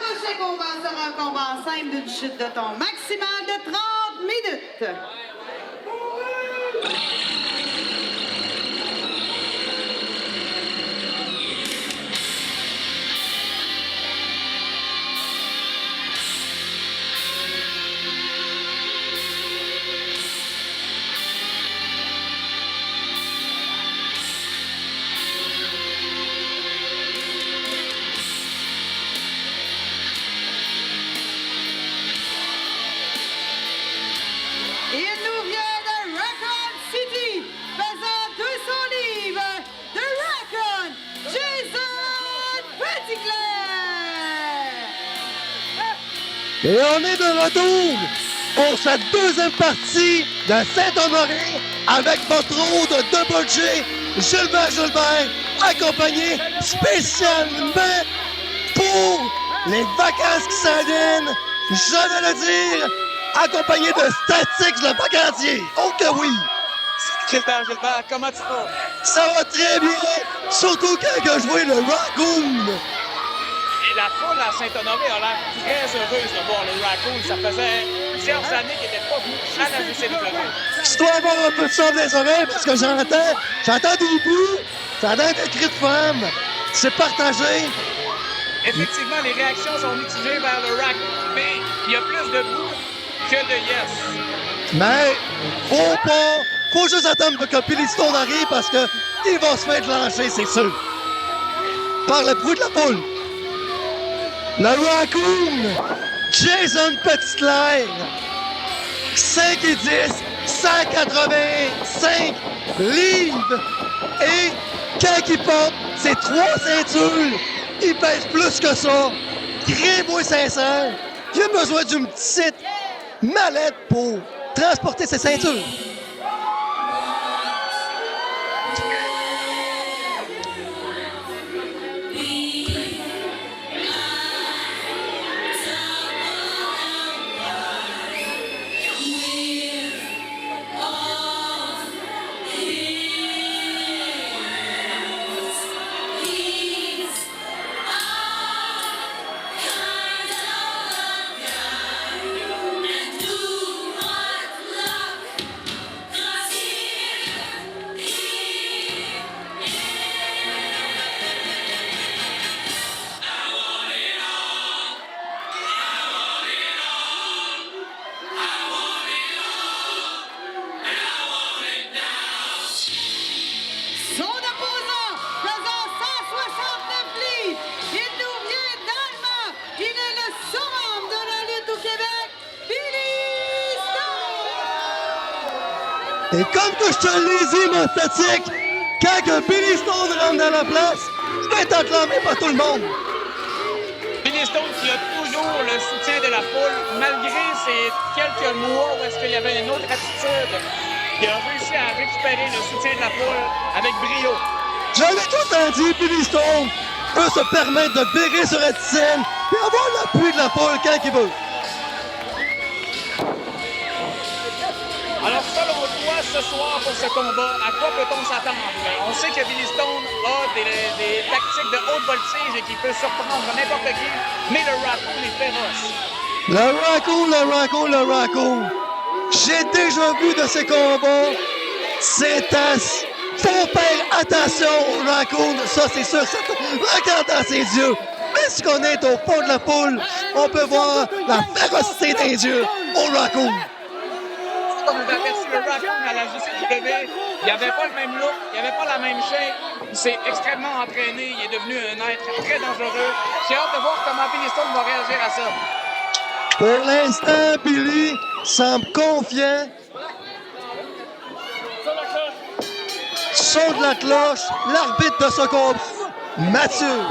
prochain combat sera un combat simple d'une chute de ton maximal de 30 minutes. Il nous vient de Raccoon City, pesant 200 livres, de Raccoon, Jason Petitclerc. Et on est de retour pour cette deuxième partie de Saint-Honoré avec votre hôte de Double J, Gilbert, accompagné spécialement pour les vacances qui s'en viennent, je vais le dire, accompagné de Statix le vacancier. Oh que oui! Gilbert, comment tu vas? Ça va très bien, surtout quand je vois le Raccoon. Et la foule à Saint-Honoré a l'air très heureuse de voir les Raccoons. Ça faisait plusieurs années qu'ils n'étaient pas venus à la JCW. Je dois avoir un peu de sang dans les oreilles parce que j'entends des bruits, j'entends des cris de femmes. C'est partagé. Effectivement, les réactions sont mitigées vers le Raccoon, mais il y a plus de boue que de yes. Mais faut juste attendre que Billy Stone arrive parce que il va se faire lancer, c'est sûr. Par le bruit de la foule. Le Raccoon, Jason Petitclerc, 5 et 10, 185 livres. Et quand il porte ses 3 ceintures, il pèse plus que ça. Très beau et sincère. Il a besoin d'une petite mallette pour transporter ses ceintures. Son opposant, pesant 169 livres, il nous vient d'Allemagne. Il est le surhomme de la lutte au Québec, Billy Stone. Et comme que je te l'ai dit, mon statique, quand que Billy Stone rentre dans la place, je vais être acclamé par tout le monde. Billy Stone qui a toujours le soutien de la foule, malgré ces quelques mois où est-ce qu'il y avait une autre attitude. Il a réussi à récupérer le soutien de la foule avec brio. J'avais tout entendu, Billy Stone peut se permettre de bérer sur la scène et avoir l'appui de la foule quand il veut. Alors, selon toi, ce soir, pour ce combat, à quoi peut-on s'attendre? On sait que Billy Stone a des tactiques de haute voltige et qu'il peut surprendre n'importe qui, mais le Raccoon est féroce. Le Raccoon. J'ai déjà vu de ces combats. C'est faut faire attention au Raccoon. Ça, c'est sûr. Regarde dans ses yeux. Mais si on est au fond de la poule, on peut voir la férocité des yeux au Raccoon. Comme vous aperçu le Raccoon à la JCW, il n'avait pas le même look, il n'avait pas la même shape. Il s'est extrêmement entraîné, il est devenu un être très dangereux. J'ai hâte de voir comment Billy Stone va réagir à ça. Pour l'instant, Billy semble confiant. Son de la cloche, l'arbitre de ce combat, Mathieu.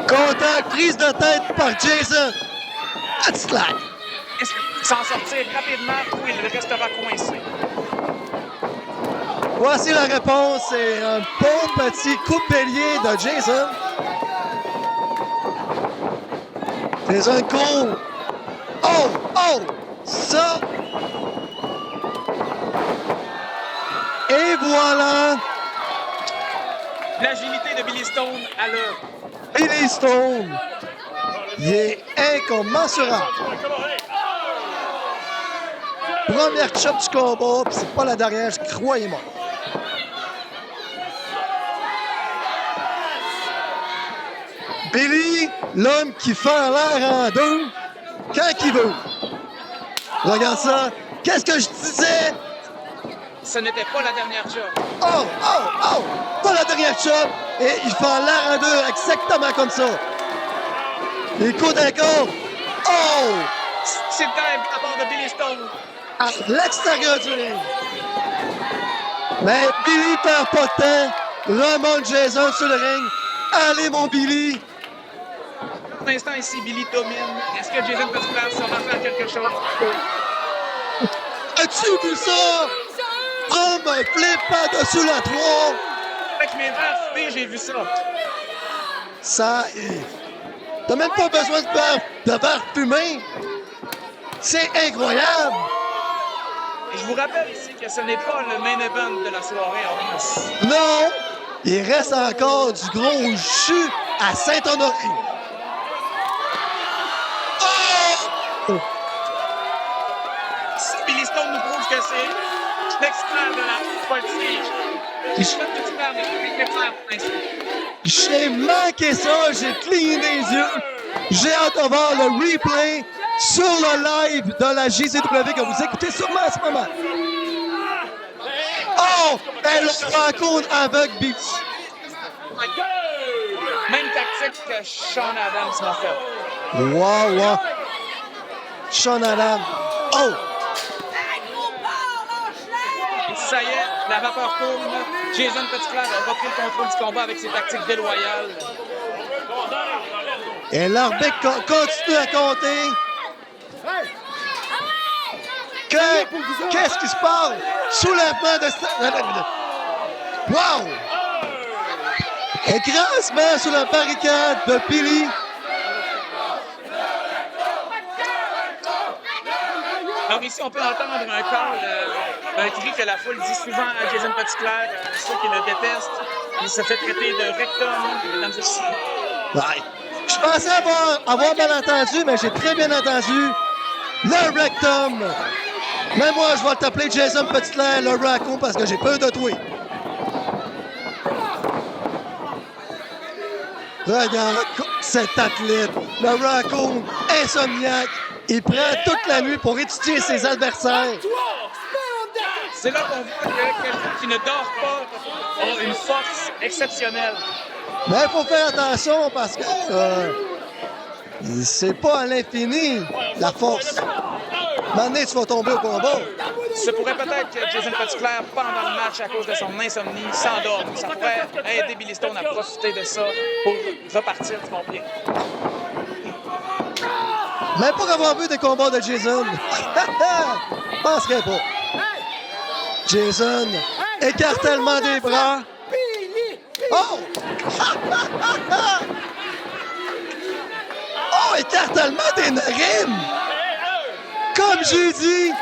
Contact, prise de tête par Jason. Petitclerc. Est-ce qu'il peut s'en sortir rapidement ou il restera coincé? Voici la réponse. C'est un bon petit coup de bélier de Jason. C'est un coup. Oh! Ça! Et voilà! L'agilité de Billy Stone à l'œuvre. Billy Stone, il est incommensurable. Première chop du combat, puis c'est pas la dernière, croyez-moi. Billy, l'homme qui fait l'air en deux quand il veut. Regarde ça. Qu'est-ce que je disais? Ce n'était pas la dernière job. Oh, oh, oh! Pas la dernière chop! Et il fait l'air en deux exactement comme ça. Les coups d'un corps. Oh! C'est le time à part de Billy Stone. À l'extérieur du ring. Mais Billy perd pas de temps. Remonte Jason sur le ring. Allez, mon Billy! Pour l'instant, ici, Billy domine. Est-ce que Jason Petitclerc saura faire quelque chose? As-tu vu ça? Prends un flip par-dessus la 3. Avec mes verres fumés, j'ai vu ça. Ça est... T'as même pas besoin de verre fumé. C'est incroyable. Et je vous rappelle ici que ce n'est pas le main event de la soirée en plus. Non, il reste encore du gros jus à Saint-Honoré. Oh! Si Billy Stone nous prouve que c'est l'expert de la politique, Jason Petitclerc n'est plus qu'expert pour l'instant. J'ai manqué ça, j'ai cligné des yeux. J'ai hâte de voir le replay sur le live de la JCW que vous écoutez sûrement en ce moment. Oh! Elle se rencontre avec Billy. Même tactique que Sean Adams m'a fait. Wow, wow. Sean Adams. Oh! Et ça y est, la vapeur tourne. Jason Petitclerc a repris le contrôle du combat avec ses tactiques déloyales. Et l'arbitre continue à compter. Qu'est-ce qui se passe? Soulèvement de... Wow! Écrasement sur la barricade de Billy. Alors ici, on peut entendre un call, un cri que la foule dit souvent à Jason Petitclerc, ceux qui le détestent. Il se fait traiter de rectum, mesdames et messieurs. Ouais. Je pensais avoir mal entendu, mais j'ai très bien entendu le rectum. Mais moi, je vais t'appeler Jason Petitclerc, le raccoon, parce que j'ai peur de toi. Regarde cet athlète, le raccoon insomniaque. Il prend toute la nuit pour étudier ses adversaires. C'est là qu'on voit que quelqu'un qui ne dort pas a une force exceptionnelle. Mais il faut faire attention parce que c'est pas à l'infini, la force. Maintenant, tu vas tomber au combat. Ce pourrait peut-être que Jason Petitclerc, pendant le match, à cause de son insomnie, s'endorme. Ça pourrait aider Billy Stone à profiter de ça pour repartir du bon pied. Mais pour avoir vu des combats de Jason, je penserais pas. Jason, écartèlement des bras. Oh! Oh, écartèlement des narines! Comme j'ai dit,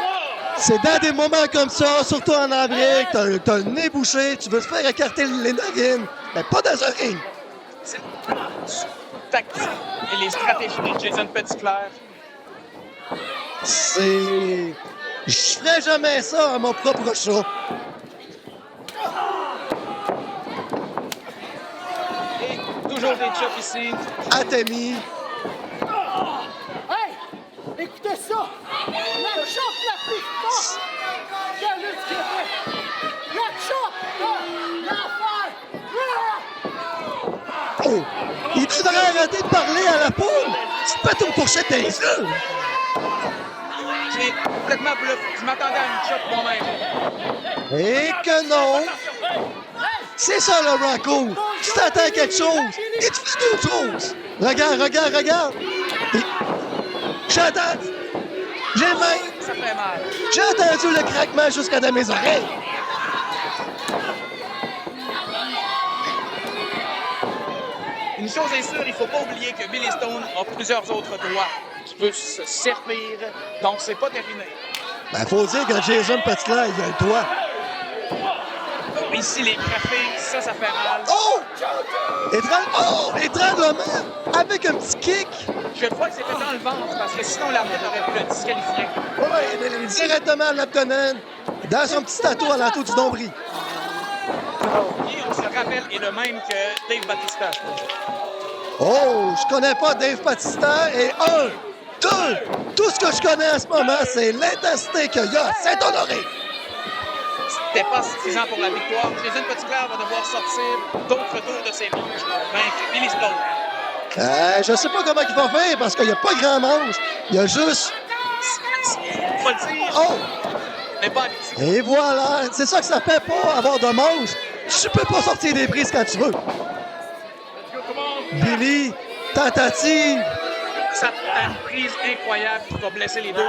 c'est dans des moments comme ça, surtout en Amérique, t'as le nez bouché, tu veux te faire écarter les narines, mais pas dans un ring. C'est tactique et les stratégies de Jason Petitclerc. C'est... Je ferais jamais ça à mon propre chat. Et toujours des chops ici. Atemi. Hey! Écoutez ça! La chope la plus forte! Regardez ce qu'il fait! La chope de l'enfer! Oh! Il devrait arrêter de parler à la poule! Tu te pètes une fourchette dans les yeux! J'ai complètement bluffé. Je m'attendais à une chop moi-même. Et que non! C'est ça le raccoon! Tu t'attends à quelque chose et tu fais d'autres choses! Regarde, regarde, regarde! J'entends! J'ai même... Ça fait mal. J'ai entendu le craquement jusqu'à dans mes oreilles! Une chose est sûre, il ne faut pas oublier que Billy Stone a plusieurs autres doigts qui peuvent se servir, donc c'est pas terminé. Ben, faut dire que Jason Petitclerc, il a le doigt. Ici, les graphiques, ça fait mal. Oh! Étranglement avec un petit kick. Je crois que c'était dans le ventre, parce que sinon l'arbitre aurait pu le disqualifier. Oui, directement à l'abdomen, dans son petit tatou à l'entour du nombril. Qui, on se rappelle, est le même que Dave Bautista. Oh, je connais pas Dave Bautista. Et 1, 2, tout ce que je connais en ce moment, c'est l'intensité qu'il y a à Saint-Honoré. C'était pas suffisant pour la victoire. Jason Petitclerc va devoir sortir d'autres tours de ses manches pour vaincre Billy Stone. Je sais pas comment il va faire parce qu'il n'y a pas grand manche. Il y a juste... Faut le dire, Oh! mais pas avec Et voilà, c'est ça que ça fait pas avoir de manche. Tu peux pas sortir des prises quand tu veux. Billy, tentative. Ça une prise incroyable qui va blesser les deux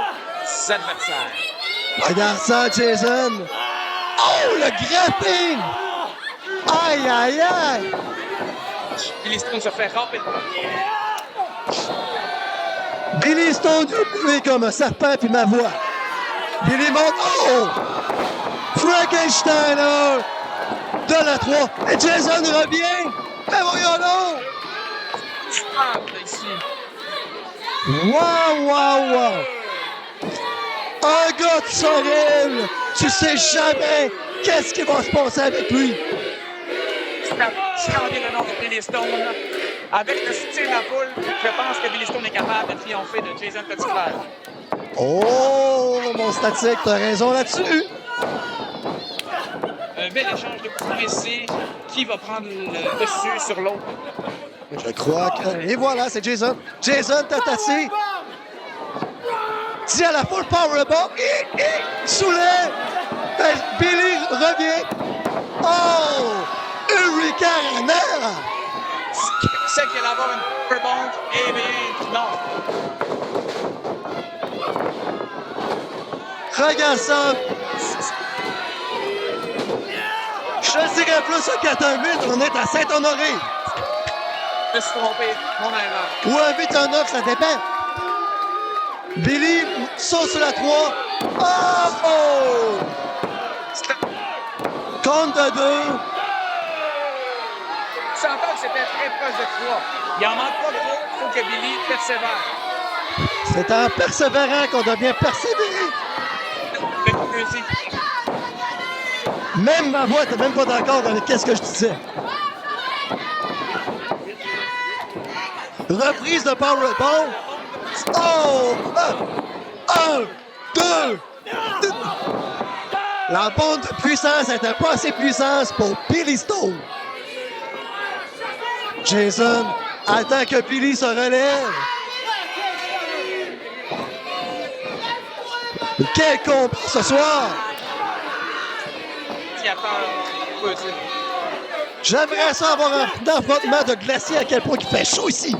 adversaires. Regarde ça, Jason. Oh, le grappling! Aïe, aïe, aïe! Billy Stone se fait rapidement. Billy Stone lui comme un serpent puis ma voix. Billy monte. Oh! Frankensteiner de la 3. Et Jason revient. Mais voyons donc! Ici. Wow, wow, wow! Un gars de Sorel! Tu sais jamais qu'est-ce qui va se passer avec lui! Scander le nom de Billy Stone. Avec le soutien de la foule, je pense que Billy Stone est capable de triompher de Jason Petitclerc. Oh, mon statique, t'as raison là-dessus! Un bel échange de coups ici. Qui va prendre le dessus sur l'autre? Je crois que... Et voilà, c'est Jason. Jason, tentative. Dit à la foule powerbomb. Soulève. Billy revient. Oh! Hurricane! C'est qu'il allait avoir une powerbomb. Eh bien, non. Regarde ça. Je dirais plus un 4-1-8, on est à Saint-Honoré. Je me suis trompé, mon erreur. Ou un 8-1-9, ça dépend. Billy saute sur la 3. Oh! Compte de 2. Tu entends que c'était très proche de 3. Il en manque pas trop, il faut que Billy persévère. C'est en persévérant qu'on doit bien persévérer. Même ma voix n'était même pas d'accord avec ce que je disais. Reprise de powerbomb. Oh! 1, 2. La bombe de puissance n'était pas assez puissante pour Billy Stone. Jason attend que Billy se relève. Quel combat ce soir! J'aimerais ça avoir un affrontement de glacier à quel point il fait chaud ici.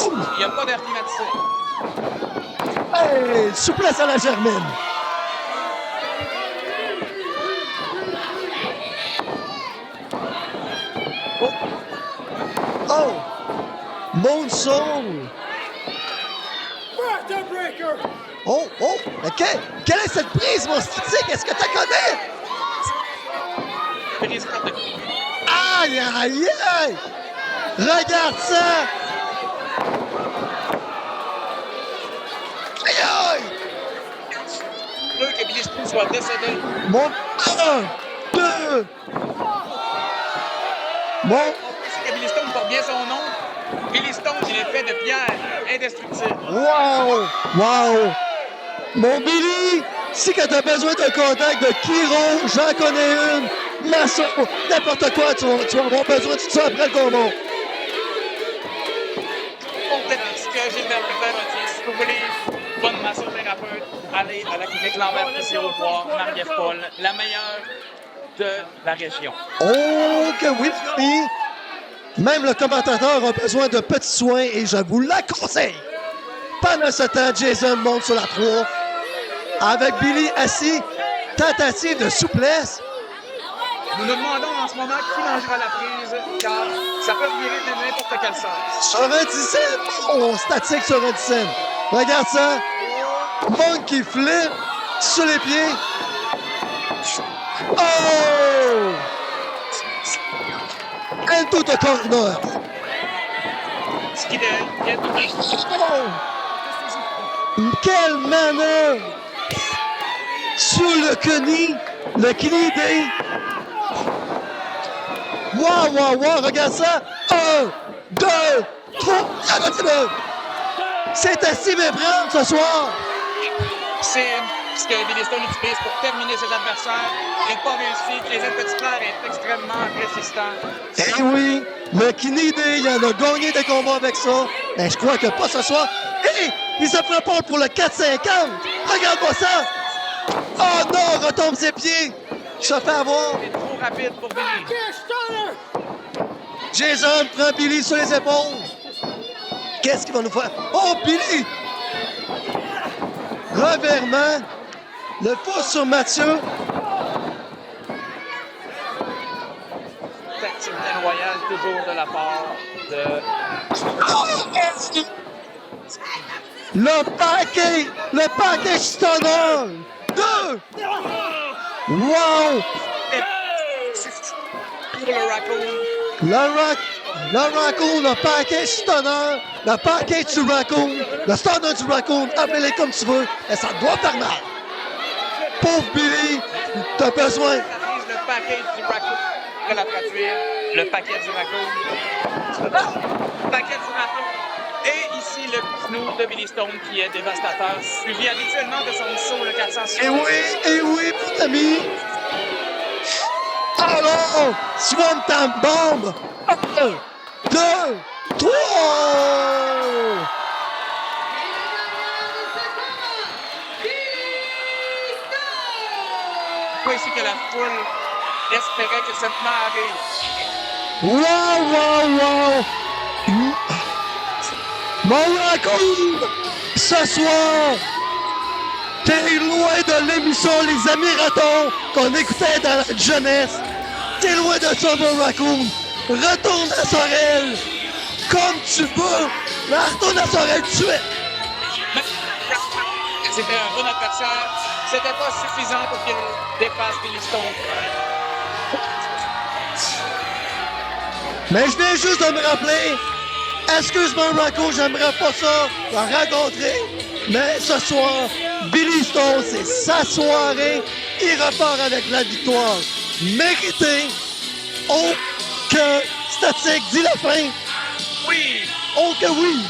Il n'y a pas d'air climatisé. Hey, souplesse à la Germaine. Oh! Moonsault! Oh, oh! Quelle est cette prise, mon statique? Est-ce que tu connais? Aïe, aïe, aïe! Regarde ça! Aïe, aïe! Je veux que Billy Stone soit décédé. Mon 1, 2! Mon... C'est que Billy Stone porte bien son nom. Billy Stone, il est fait de pierre, indestructible. Wow! Wow! Mon Billy, si que t'as besoin d'un contact de Kiro, j'en connais une, maçon, n'importe quoi, tu vas avoir besoin de tout ça après le combat. Complètement ce que Gilbert Pépin m'a dit. Si vous voulez, bonne massothérapeute, allez à la clinique Lambert-Physio voir Marie-Ève Paul, la meilleure de la région. Oh, que oui, oui! Même le commentateur a besoin de petits soins et je vous la conseille. Pendant ce temps, Jason monte sur la 3. Avec Billy assis, tentative de souplesse. Nous nous demandons en ce moment qui mangera la prise, car ça peut virer de n'importe quel sens. Sur un 17, oh, statique sur un 17. Regarde ça. Monkey flip sur les pieds. Oh! Into the corner. Ce qui devient... Quelle manœuvre! Sur le Knie Day. Wow, regarde ça! 1, 2, 3, c'est assez méprendre ce soir! C'est ce que Billy Stone utilise pour terminer ses adversaires. Il n'a pas réussi. Clayton Petit Frère est extrêmement résistant. Eh oui, le Knie Day, il en a gagné des combats avec ça. Mais je crois que pas ce soir. Hé! Il se prépare pour le 4,50! Regarde-moi ça! Oh non, retombe ses pieds! Se fait avoir! Il est trop rapide pour Billy. Jason prend Billy sur les épaules. Qu'est-ce qu'il va nous faire? Oh, Billy! Revirement. Le pouce sur Mathieu. Tactique déloyale toujours de la part de... Le paquet stunner. 2. Wow! Pour le Raccoon. Le Raccoon, le package stunner, le package du Raccoon, le stunner du Raccoon, appelez-les comme tu veux, et ça doit faire mal. Pauvre Billy, t'as besoin. Ça brise le paquet du Raccoon. Je vais la traduire. Le paquet du Raccoon. Le paquet du Raccoon. Et ici, le genou de Billy Stone qui est dévastateur, suivi habituellement de son saut, le 460. Et oui, mon ami. Alors, Swamp Time Bomb. 1, 2, 3. Pas ici que la foule espérait que cette main arrive. Wow. Mon Raccoon, ce soir, t'es loin de l'émission Les Amis Ratons qu'on écoutait dans la jeunesse. T'es loin de ça, mon Raccoon. Retourne à Sorel comme tu veux. Mais retourne à Sorel tout de suite. C'était un bon adversaire. C'était pas suffisant pour qu'il dépasse Billy Stone. Mais je viens juste de me rappeler. Excuse-moi, Raccoon, j'aimerais pas ça la rencontrer. Mais ce soir, Billy Stone, c'est sa soirée. Il repart avec la victoire méritée. Oh, que statique dit la fin. Oui! Oh, que oui!